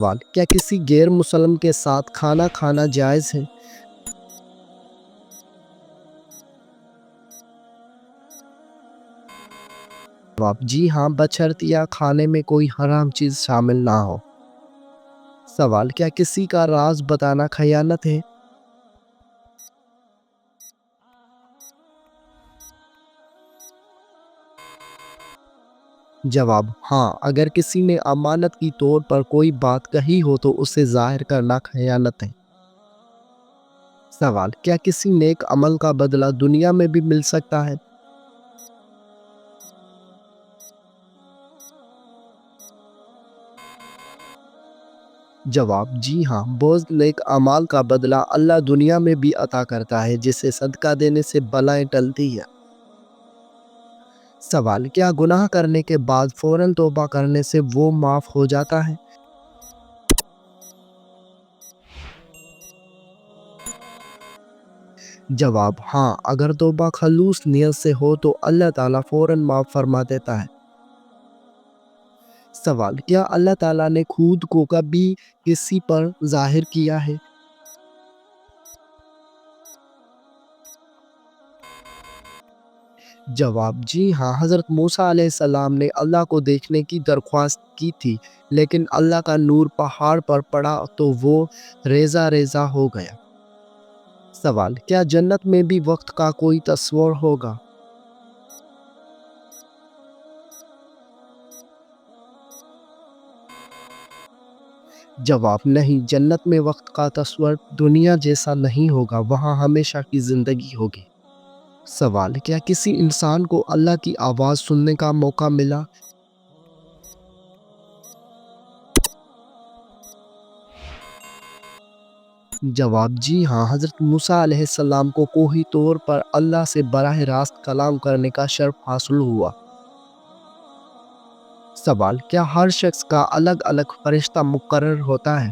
سوال: کیا کسی غیر مسلم کے ساتھ کھانا کھانا جائز ہے؟ جواب: جی ہاں، بشرطیہ کھانے میں کوئی حرام چیز شامل نہ ہو۔ سوال: کیا کسی کا راز بتانا خیانت ہے؟ جواب: ہاں، اگر کسی نے امانت کی طور پر کوئی بات کہی ہو تو اسے ظاہر کرنا خیانت ہے۔ سوال: کیا کسی نیک عمل کا بدلہ دنیا میں بھی مل سکتا ہے؟ جواب: جی ہاں، بعض نیک اعمال کا بدلہ اللہ دنیا میں بھی عطا کرتا ہے، جسے صدقہ دینے سے بلائیں ٹلتی ہیں۔ سوال: کیا گناہ کرنے کے بعد فوراً توبہ کرنے سے وہ معاف ہو جاتا ہے؟ جواب: ہاں، اگر توبہ خلوص نیت سے ہو تو اللہ تعالیٰ فوراً معاف فرما دیتا ہے۔ سوال: کیا اللہ تعالیٰ نے خود کو کبھی کسی پر ظاہر کیا ہے؟ جواب: جی ہاں، حضرت موسیٰ علیہ السلام نے اللہ کو دیکھنے کی درخواست کی تھی، لیکن اللہ کا نور پہاڑ پر پڑا تو وہ ریزہ ریزہ ہو گیا۔ سوال: کیا جنت میں بھی وقت کا کوئی تصور ہوگا؟ جواب: نہیں، جنت میں وقت کا تصور دنیا جیسا نہیں ہوگا، وہاں ہمیشہ کی زندگی ہوگی۔ سوال: کیا کسی انسان کو اللہ کی آواز سننے کا موقع ملا؟ جواب: جی ہاں، حضرت موسیٰ علیہ السلام کو کوہ طور پر اللہ سے براہ راست کلام کرنے کا شرف حاصل ہوا۔ سوال: کیا ہر شخص کا الگ الگ فرشتہ مقرر ہوتا ہے؟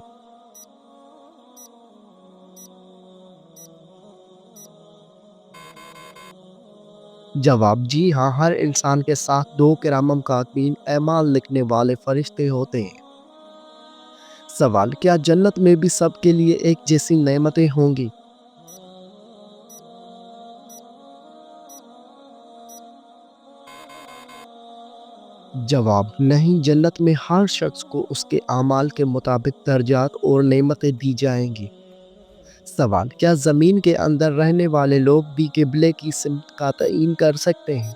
جواب: جی ہاں، ہر انسان کے ساتھ دو کرام کاتبین اعمال لکھنے والے فرشتے ہوتے ہیں۔ سوال: کیا جنت میں بھی سب کے لیے ایک جیسی نعمتیں ہوں گی؟ جواب: نہیں، جنت میں ہر شخص کو اس کے اعمال کے مطابق درجات اور نعمتیں دی جائیں گی۔ سوال: کیا زمین کے اندر رہنے والے لوگ بھی قبلے کی سمت کا تعین کر سکتے ہیں؟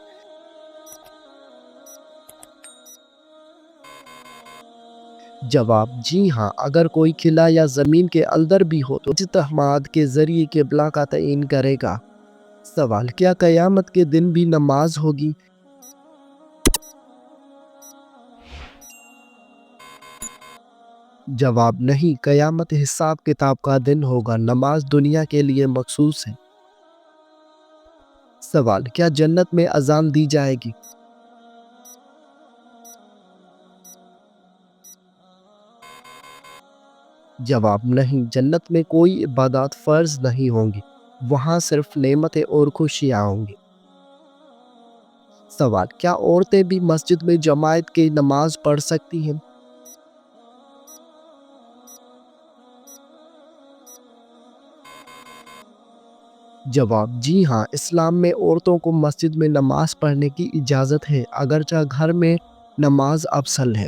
جواب: جی ہاں، اگر کوئی خلا یا زمین کے اندر بھی ہو تو اجتہاد کے ذریعے قبلہ کا تعین کرے گا۔ سوال: کیا قیامت کے دن بھی نماز ہوگی؟ جواب: نہیں، قیامت حساب کتاب کا دن ہوگا، نماز دنیا کے لیے مخصوص ہے۔ سوال: کیا جنت میں اذان دی جائے گی؟ جواب: نہیں، جنت میں کوئی عبادات فرض نہیں ہوں گی، وہاں صرف نعمتیں اور خوشیاں ہوں گی۔ سوال: کیا عورتیں بھی مسجد میں جماعت کی نماز پڑھ سکتی ہیں؟ جواب: جی ہاں، اسلام میں عورتوں کو مسجد میں نماز پڑھنے کی اجازت ہے، اگرچہ گھر میں نماز افضل ہے۔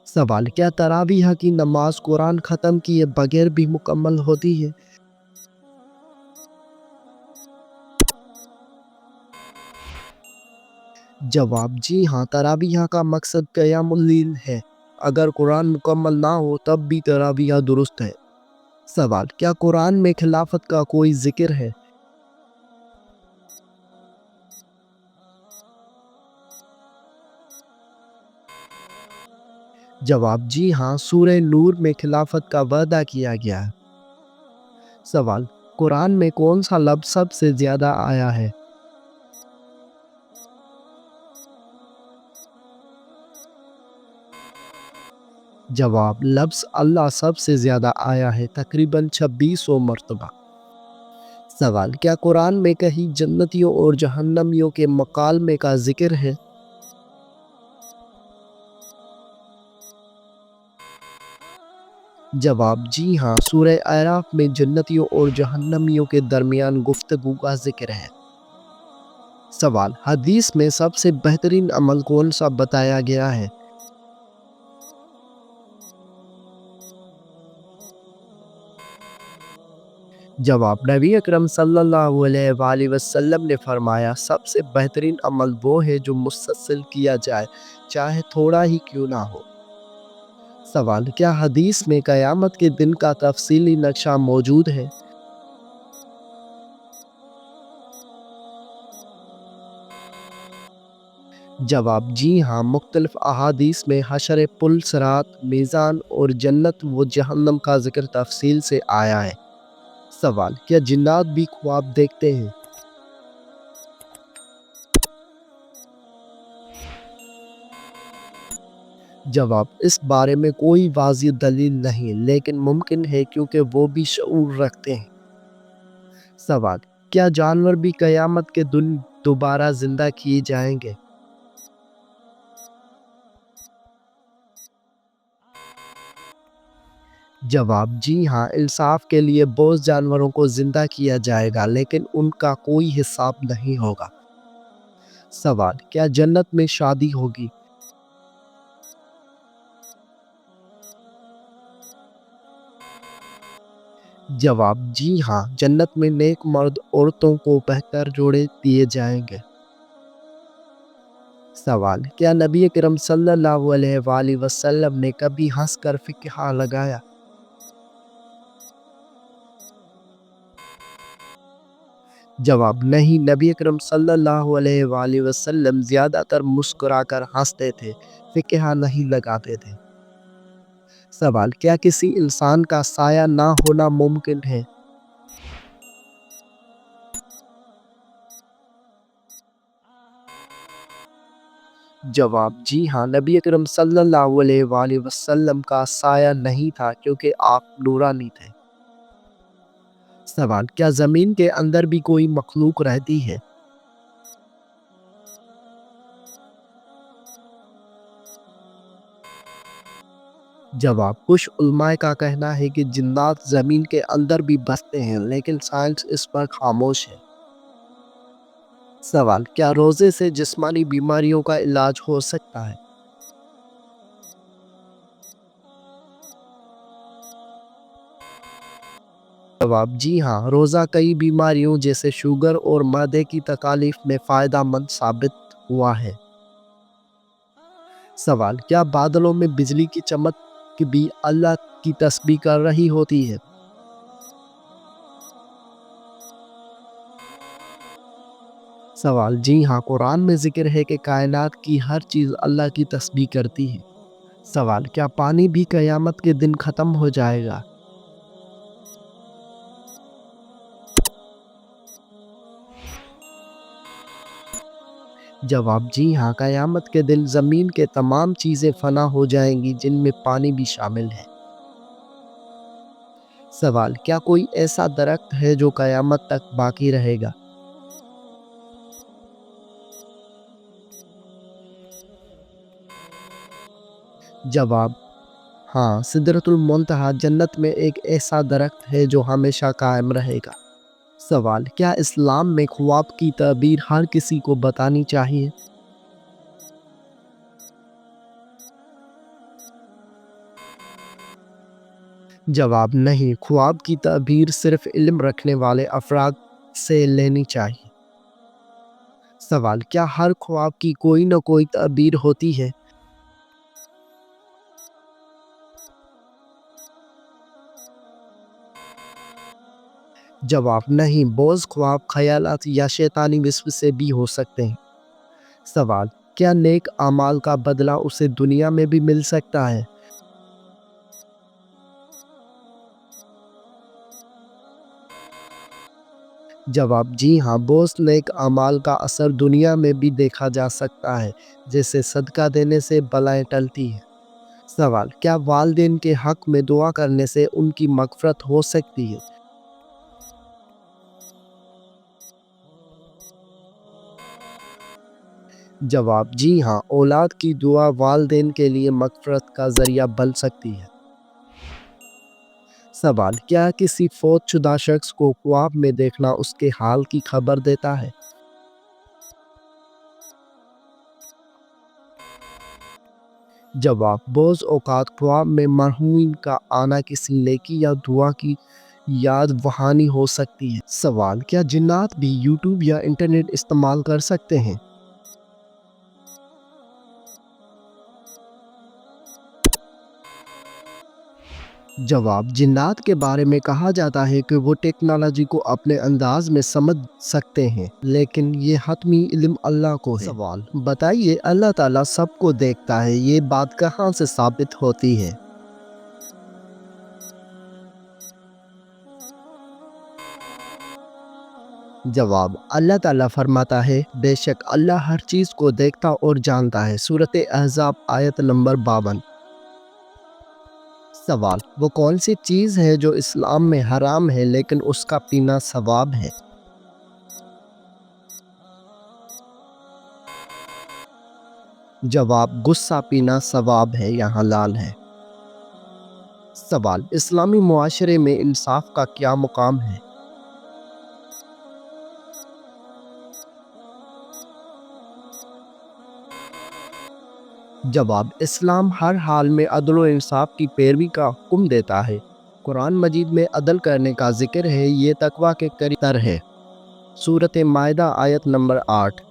سوال: کیا تراویح کی نماز قرآن ختم کیے بغیر بھی مکمل ہوتی ہے؟ جواب: جی ہاں، تراویح کا مقصد قیام اللیل ہے، اگر قرآن مکمل نہ ہو تب بھی تراویح درست ہے۔ سوال: کیا قرآن میں خلافت کا کوئی ذکر ہے؟ جواب: جی ہاں، سورہ نور میں خلافت کا وعدہ کیا گیا ہے۔ سوال: قرآن میں کون سا لفظ سب سے زیادہ آیا ہے؟ جواب: لفظ اللہ سب سے زیادہ آیا ہے، تقریباً 2600 مرتبہ۔ سوال: کیا قرآن میں کہیں جنتیوں اور جہنمیوں کے مکالمے کا ذکر ہے؟ جواب: جی ہاں، سورہ اعراف میں جنتیوں اور جہنمیوں کے درمیان گفتگو کا ذکر ہے۔ سوال: حدیث میں سب سے بہترین عمل کون سا بتایا گیا ہے؟ جواب: نبی اکرم صلی اللہ علیہ وآلہ وسلم نے فرمایا، سب سے بہترین عمل وہ ہے جو مسلسل کیا جائے، چاہے تھوڑا ہی کیوں نہ ہو۔ سوال: کیا حدیث میں قیامت کے دن کا تفصیلی نقشہ موجود ہے؟ جواب: جی ہاں، مختلف احادیث میں حشر، پل صراط، میزان اور جنت و جہنم کا ذکر تفصیل سے آیا ہے۔ سوال: کیا جنات بھی خواب دیکھتے ہیں؟ جواب: اس بارے میں کوئی واضح دلیل نہیں، لیکن ممکن ہے کیونکہ وہ بھی شعور رکھتے ہیں۔ سوال: کیا جانور بھی قیامت کے دن دوبارہ زندہ کیے جائیں گے؟ جواب: جی ہاں، انصاف کے لیے بہت جانوروں کو زندہ کیا جائے گا، لیکن ان کا کوئی حساب نہیں ہوگا۔ سوال: کیا جنت میں شادی ہوگی؟ جواب: جی ہاں، جنت میں نیک مرد عورتوں کو بہتر جوڑے دیے جائیں گے۔ سوال: کیا نبی اکرم صلی اللہ علیہ وآلہ وسلم نے کبھی ہنس کر فقہ لگایا؟ جواب: نہیں، نبی اکرم صلی اللہ علیہ وآلہ وسلم زیادہ تر مسکرا کر ہنستے تھے، فقہ نہیں لگاتے تھے۔ سوال: کیا کسی انسان کا سایہ نہ ہونا ممکن ہے؟ جواب: جی ہاں، نبی اکرم صلی اللہ علیہ وآلہ وسلم کا سایہ نہیں تھا کیونکہ آپ نورانی تھے۔ سوال: کیا زمین کے اندر بھی کوئی مخلوق رہتی ہے؟ جواب: کچھ علماء کا کہنا ہے کہ جنات زمین کے اندر بھی بستے ہیں، لیکن سائنس اس پر خاموش ہے۔ سوال: کیا روزے سے جسمانی بیماریوں کا علاج ہو سکتا ہے؟ جواب: جی ہاں، روزہ کئی بیماریوں جیسے شوگر اور معدے کی تکالیف میں فائدہ مند ثابت ہوا ہے۔ سوال: کیا بادلوں میں بجلی کی چمک بھی اللہ کی تسبیح کر رہی ہوتی ہے؟ سوال: جی ہاں، قرآن میں ذکر ہے کہ کائنات کی ہر چیز اللہ کی تسبیح کرتی ہے۔ سوال: کیا پانی بھی قیامت کے دن ختم ہو جائے گا؟ جواب: جی ہاں، قیامت کے دن زمین کے تمام چیزیں فنا ہو جائیں گی، جن میں پانی بھی شامل ہے۔ سوال: کیا کوئی ایسا درخت ہے جو قیامت تک باقی رہے گا؟ جواب: ہاں، سدرۃ المنتہا جنت میں ایک ایسا درخت ہے جو ہمیشہ قائم رہے گا۔ سوال: کیا اسلام میں خواب کی تعبیر ہر کسی کو بتانی چاہیے؟ جواب: نہیں، خواب کی تعبیر صرف علم رکھنے والے افراد سے لینی چاہیے۔ سوال: کیا ہر خواب کی کوئی نہ کوئی تعبیر ہوتی ہے؟ جواب: نہیں، بعض خواب خیالات یا شیطانی وسوسے سے بھی ہو سکتے ہیں۔ سوال: کیا نیک اعمال کا بدلہ اسے دنیا میں بھی مل سکتا ہے؟ جواب: جی ہاں، بعض نیک اعمال کا اثر دنیا میں بھی دیکھا جا سکتا ہے، جیسے صدقہ دینے سے بلائیں ٹلتی ہیں۔ سوال: کیا والدین کے حق میں دعا کرنے سے ان کی مغفرت ہو سکتی ہے؟ جواب: جی ہاں، اولاد کی دعا والدین کے لیے مغفرت کا ذریعہ بن سکتی ہے۔ سوال: کیا کسی فوت شدہ شخص کو خواب میں دیکھنا اس کے حال کی خبر دیتا ہے؟ جواب: بعض اوقات خواب میں مرحوم کا آنا کسی نیکی یا دعا کی یاد دہانی ہو سکتی ہے۔ سوال: کیا جنات بھی یوٹیوب یا انٹرنیٹ استعمال کر سکتے ہیں؟ جواب: جنات کے بارے میں کہا جاتا ہے کہ وہ ٹیکنالوجی کو اپنے انداز میں سمجھ سکتے ہیں، لیکن یہ حتمی علم اللہ کو ہے۔ سوال: بتائیے، اللہ تعالیٰ سب کو دیکھتا ہے، یہ بات کہاں سے ثابت ہوتی ہے؟ جواب: اللہ تعالیٰ فرماتا ہے، بے شک اللہ ہر چیز کو دیکھتا اور جانتا ہے۔ سورۃ احزاب آیت نمبر 52۔ سوال: وہ کون سی چیز ہے جو اسلام میں حرام ہے لیکن اس کا پینا ثواب ہے؟ جواب: غصہ پینا ثواب ہے یا حلال ہے۔ سوال: اسلامی معاشرے میں انصاف کا کیا مقام ہے؟ جواب: اسلام ہر حال میں عدل و انصاف کی پیروی کا حکم دیتا ہے۔ قرآن مجید میں عدل کرنے کا ذکر ہے، یہ تقویٰ کے قریب تر ہے۔ سورۃ مائدہ آیت نمبر 8۔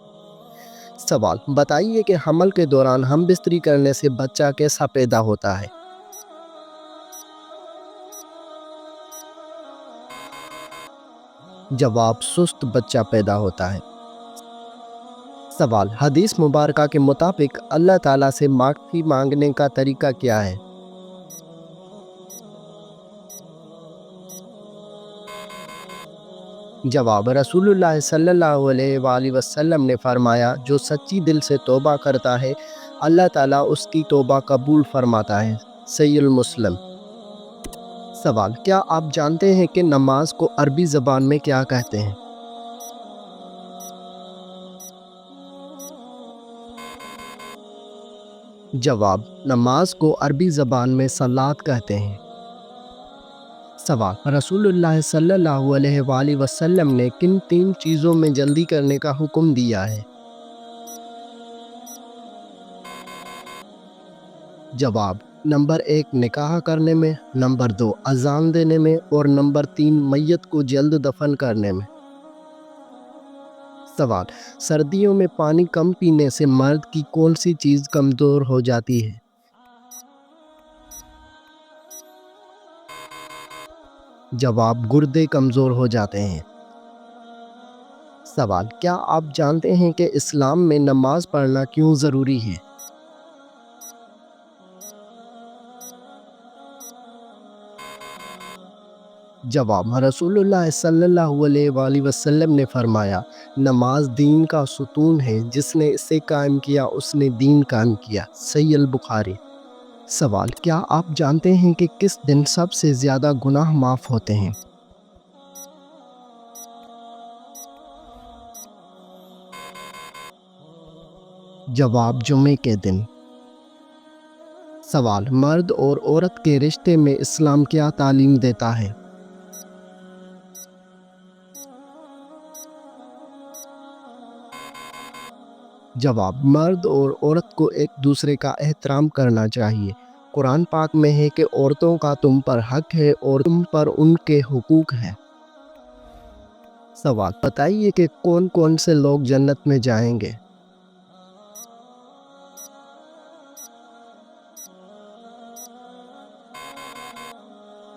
سوال: بتائیے کہ حمل کے دوران ہم بستری کرنے سے بچہ کیسا پیدا ہوتا ہے؟ جواب: سست بچہ پیدا ہوتا ہے۔ سوال: حدیث مبارکہ کے مطابق اللہ تعالیٰ سے معافی مانگنے کا طریقہ کیا ہے؟ جواب: رسول اللہ صلی اللہ علیہ وآلہ وسلم نے فرمایا، جو سچی دل سے توبہ کرتا ہے اللہ تعالیٰ اس کی توبہ قبول فرماتا ہے۔ صحیح مسلم۔ سوال: کیا آپ جانتے ہیں کہ نماز کو عربی زبان میں کیا کہتے ہیں؟ جواب: نماز کو عربی زبان میں صلاۃ کہتے ہیں۔ سوال: رسول اللہ صلی اللہ علیہ وآلہ وسلم نے کن 3 چیزوں میں جلدی کرنے کا حکم دیا ہے؟ جواب: نمبر 1 نکاح کرنے میں، نمبر 2 اذان دینے میں، اور نمبر 3 میت کو جلد دفن کرنے میں۔ سوال: سردیوں میں پانی کم پینے سے مرد کی کون سی چیز کمزور ہو جاتی ہے؟ جواب: گردے کمزور ہو جاتے ہیں۔ سوال: کیا آپ جانتے ہیں کہ اسلام میں نماز پڑھنا کیوں ضروری ہے؟ جواب: رسول اللہ صلی اللہ علیہ وآلہ وسلم نے فرمایا، نماز دین کا ستون ہے، جس نے اسے قائم کیا اس نے دین قائم کیا۔ صحیح البخاری۔ سوال: کیا آپ جانتے ہیں کہ کس دن سب سے زیادہ گناہ معاف ہوتے ہیں؟ جواب: جمعے کے دن۔ سوال: مرد اور عورت کے رشتے میں اسلام کیا تعلیم دیتا ہے؟ جواب: مرد اور عورت کو ایک دوسرے کا احترام کرنا چاہیے۔ قرآن پاک میں ہے کہ عورتوں کا تم پر حق ہے اور تم پر ان کے حقوق ہیں۔ سوال: بتائیے کہ کون کون سے لوگ جنت میں جائیں گے؟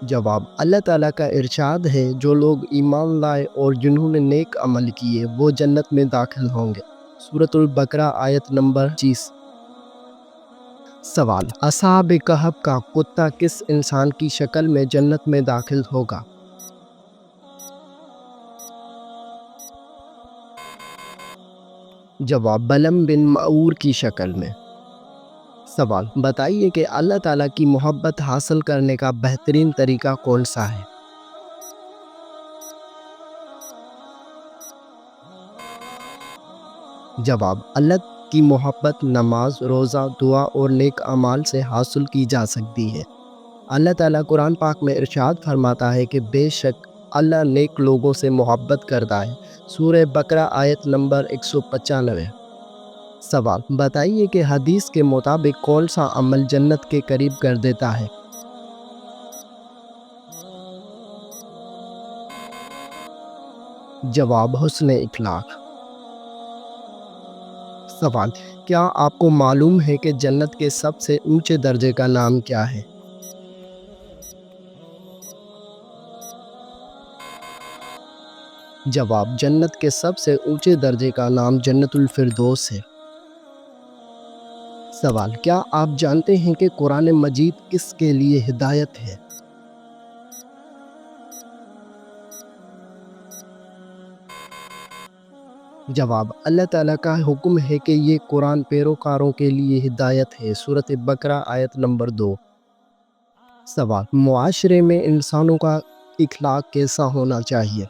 جواب: اللہ تعالیٰ کا ارشاد ہے، جو لوگ ایمان لائے اور جنہوں نے نیک عمل کیے وہ جنت میں داخل ہوں گے۔ سورۃ البقرہ آیت نمبر 25۔ سوال: اصحاب کہف کا کتا کس انسان کی شکل میں جنت میں داخل ہوگا؟ جواب: بلعم بن معور کی شکل میں۔ سوال: بتائیے کہ اللہ تعالیٰ کی محبت حاصل کرنے کا بہترین طریقہ کون سا ہے؟ جواب: اللہ کی محبت نماز، روزہ، دعا اور نیک اعمال سے حاصل کی جا سکتی ہے۔ اللہ تعالیٰ قرآن پاک میں ارشاد فرماتا ہے کہ بے شک اللہ نیک لوگوں سے محبت کرتا ہے۔ سورہ بقرہ آیت نمبر 195۔ سوال: بتائیے کہ حدیث کے مطابق کون سا عمل جنت کے قریب کر دیتا ہے؟ جواب: حسن اخلاق۔ سوال: کیا آپ کو معلوم ہے کہ جنت کے سب سے اونچے درجے کا نام کیا ہے؟ جواب: جنت کے سب سے اونچے درجے کا نام جنت الفردوس ہے۔ سوال: کیا آپ جانتے ہیں کہ قرآن مجید کس کے لیے ہدایت ہے؟ جواب: اللہ تعالیٰ کا حکم ہے کہ یہ قرآن پیروکاروں کے لیے ہدایت ہے۔ سورۃ بقرہ آیت نمبر 2۔ سوال: معاشرے میں انسانوں کا اخلاق کیسا ہونا چاہیے؟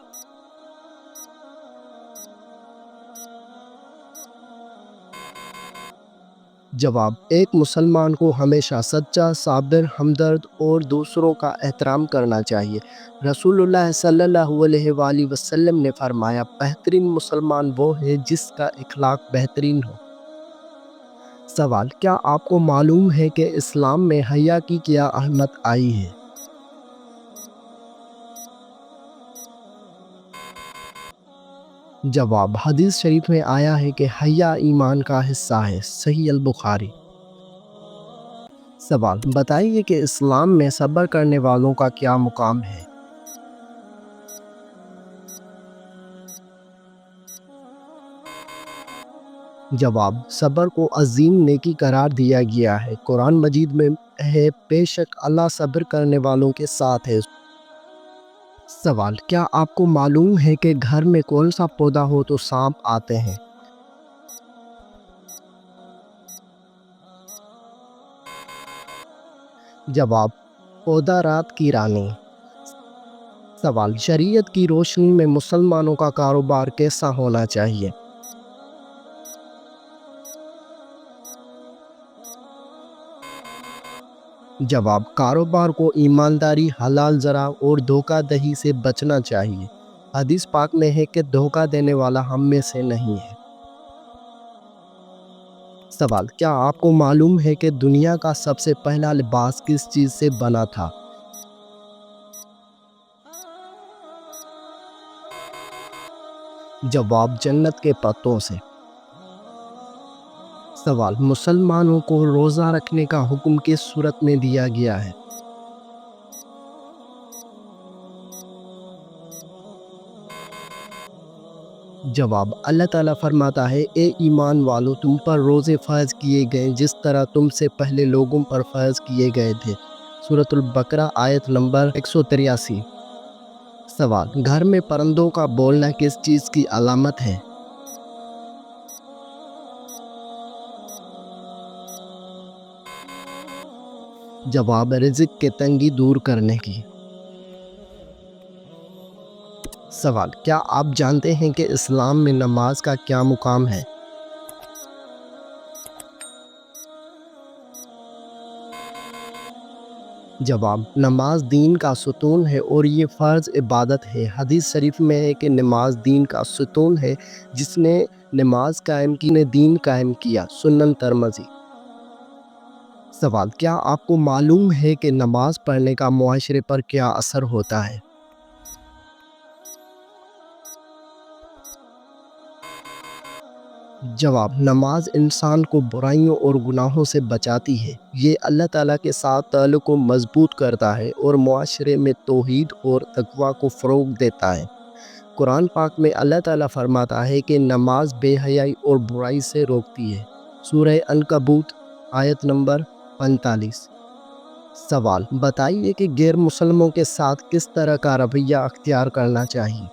جواب: ایک مسلمان کو ہمیشہ سچا، صابر، ہمدرد اور دوسروں کا احترام کرنا چاہیے۔ رسول اللہ صلی اللہ علیہ وآلہ وسلم نے فرمایا، بہترین مسلمان وہ ہے جس کا اخلاق بہترین ہو۔ سوال: کیا آپ کو معلوم ہے کہ اسلام میں حیا کی کیا اہمیت آئی ہے؟ جواب: حدیث شریف میں آیا ہے کہ حیا ایمان کا حصہ ہے۔ صحیح البخاری۔ سوال: بتائیے کہ اسلام میں صبر کرنے والوں کا کیا مقام ہے؟ جواب: صبر کو عظیم نیکی قرار دیا گیا ہے۔ قرآن مجید میں ہے، بے شک اللہ صبر کرنے والوں کے ساتھ ہے۔ سوال: کیا آپ کو معلوم ہے کہ گھر میں کون سا پودا ہو تو سانپ آتے ہیں؟ جواب: پودا رات کی رانی۔ سوال: شریعت کی روشنی میں مسلمانوں کا کاروبار کیسا ہونا چاہیے؟ جواب: کاروبار کو ایمانداری، حلال زرع اور دھوکہ دہی سے بچنا چاہیے۔ حدیث پاک میں ہے کہ دھوکہ دینے والا ہم میں سے نہیں ہے۔ سوال: کیا آپ کو معلوم ہے کہ دنیا کا سب سے پہلا لباس کس چیز سے بنا تھا؟ جواب: جنت کے پتوں سے۔ سوال: مسلمانوں کو روزہ رکھنے کا حکم کس صورت میں دیا گیا ہے؟ جواب: اللہ تعالیٰ فرماتا ہے، اے ایمان والو، تم پر روزے فرض کیے گئے جس طرح تم سے پہلے لوگوں پر فرض کیے گئے تھے۔ سورۃ البقرہ آیت نمبر 183۔ سوال: گھر میں پرندوں کا بولنا کس چیز کی علامت ہے؟ جواب: رزق کی تنگی دور کرنے کی۔ سوال: کیا آپ جانتے ہیں کہ اسلام میں نماز کا کیا مقام ہے؟ جواب: نماز دین کا ستون ہے اور یہ فرض عبادت ہے۔ حدیث شریف میں ہے کہ نماز دین کا ستون ہے، جس نے نماز قائم کی نے دین قائم کیا۔ سنن ترمذی۔ سوال: کیا آپ کو معلوم ہے کہ نماز پڑھنے کا معاشرے پر کیا اثر ہوتا ہے؟ جواب: نماز انسان کو برائیوں اور گناہوں سے بچاتی ہے۔ یہ اللہ تعالیٰ کے ساتھ تعلق کو مضبوط کرتا ہے اور معاشرے میں توحید اور تقوی کو فروغ دیتا ہے۔ قرآن پاک میں اللہ تعالیٰ فرماتا ہے کہ نماز بے حیائی اور برائی سے روکتی ہے۔ سورہ عنکبوت آیت نمبر 45۔ سوال: بتائیے کہ غیر مسلموں کے ساتھ کس طرح کا رویہ اختیار کرنا چاہیے؟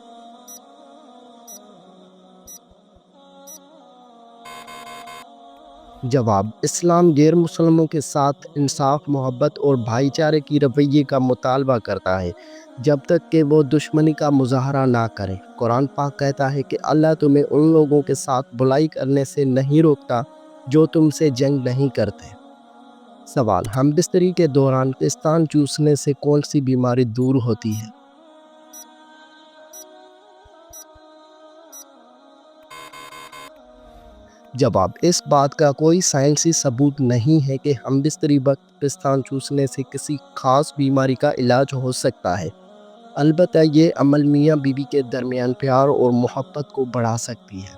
جواب: اسلام غیر مسلموں کے ساتھ انصاف، محبت اور بھائی چارے کی رویے کا مطالبہ کرتا ہے، جب تک کہ وہ دشمنی کا مظاہرہ نہ کریں۔ قرآن پاک کہتا ہے کہ اللہ تمہیں ان لوگوں کے ساتھ بلائی کرنے سے نہیں روکتا جو تم سے جنگ نہیں کرتے۔ سوال: ہم بستری کے دوران پستان چوسنے سے کون سی بیماری دور ہوتی ہے؟ جواب: اس بات کا کوئی سائنسی ثبوت نہیں ہے کہ ہم بستری وقت پستان چوسنے سے کسی خاص بیماری کا علاج ہو سکتا ہے، البتہ یہ عمل میاں بیوی کے درمیان پیار اور محبت کو بڑھا سکتی ہے۔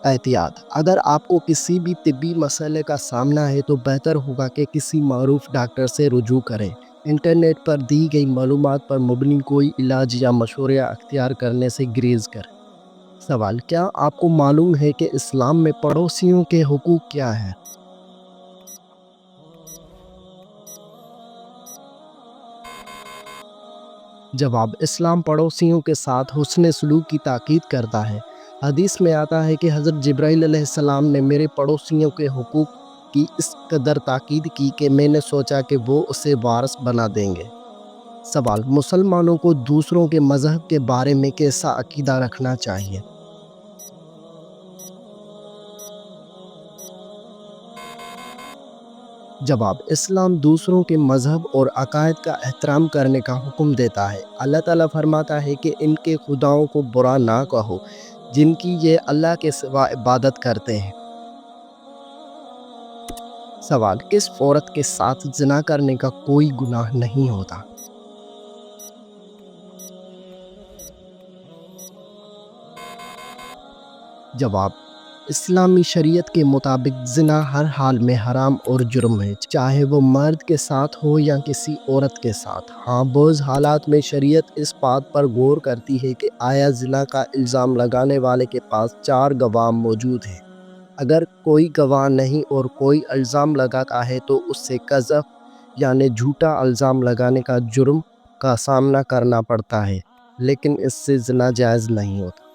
احتیاط: اگر آپ کو کسی بھی طبی مسئلے کا سامنا ہے تو بہتر ہوگا کہ کسی معروف ڈاکٹر سے رجوع کریں۔ انٹرنیٹ پر دی گئی معلومات پر مبنی کوئی علاج یا مشورہ اختیار کرنے سے گریز کریں۔ سوال: کیا آپ کو معلوم ہے کہ اسلام میں پڑوسیوں کے حقوق کیا ہیں؟ جواب: اسلام پڑوسیوں کے ساتھ حسن سلوک کی تاکید کرتا ہے۔ حدیث میں آتا ہے کہ حضرت جبرائیل علیہ السلام نے میرے پڑوسیوں کے حقوق کی اس قدر تاکید کی کہ میں نے سوچا کہ وہ اسے وارث بنا دیں گے۔ سوال: مسلمانوں کو دوسروں کے مذہب کے بارے میں کیسا عقیدہ رکھنا چاہیے؟ جواب: اسلام دوسروں کے مذہب اور عقائد کا احترام کرنے کا حکم دیتا ہے۔ اللہ تعالیٰ فرماتا ہے کہ ان کے خداؤں کو برا نہ کہو جن کی یہ اللہ کے سوا عبادت کرتے ہیں۔ سوال: کس عورت کے ساتھ زنا کرنے کا کوئی گناہ نہیں ہوتا؟ جواب: اسلامی شریعت کے مطابق زنا ہر حال میں حرام اور جرم ہے، چاہے وہ مرد کے ساتھ ہو یا کسی عورت کے ساتھ۔ ہاں، بعض حالات میں شریعت اس بات پر غور کرتی ہے کہ آیا زنا کا الزام لگانے والے کے پاس 4 گواہ موجود ہیں۔ اگر کوئی گواہ نہیں اور کوئی الزام لگاتا ہے تو اس سے قذف یعنی جھوٹا الزام لگانے کا جرم کا سامنا کرنا پڑتا ہے، لیکن اس سے زنا جائز نہیں ہوتا۔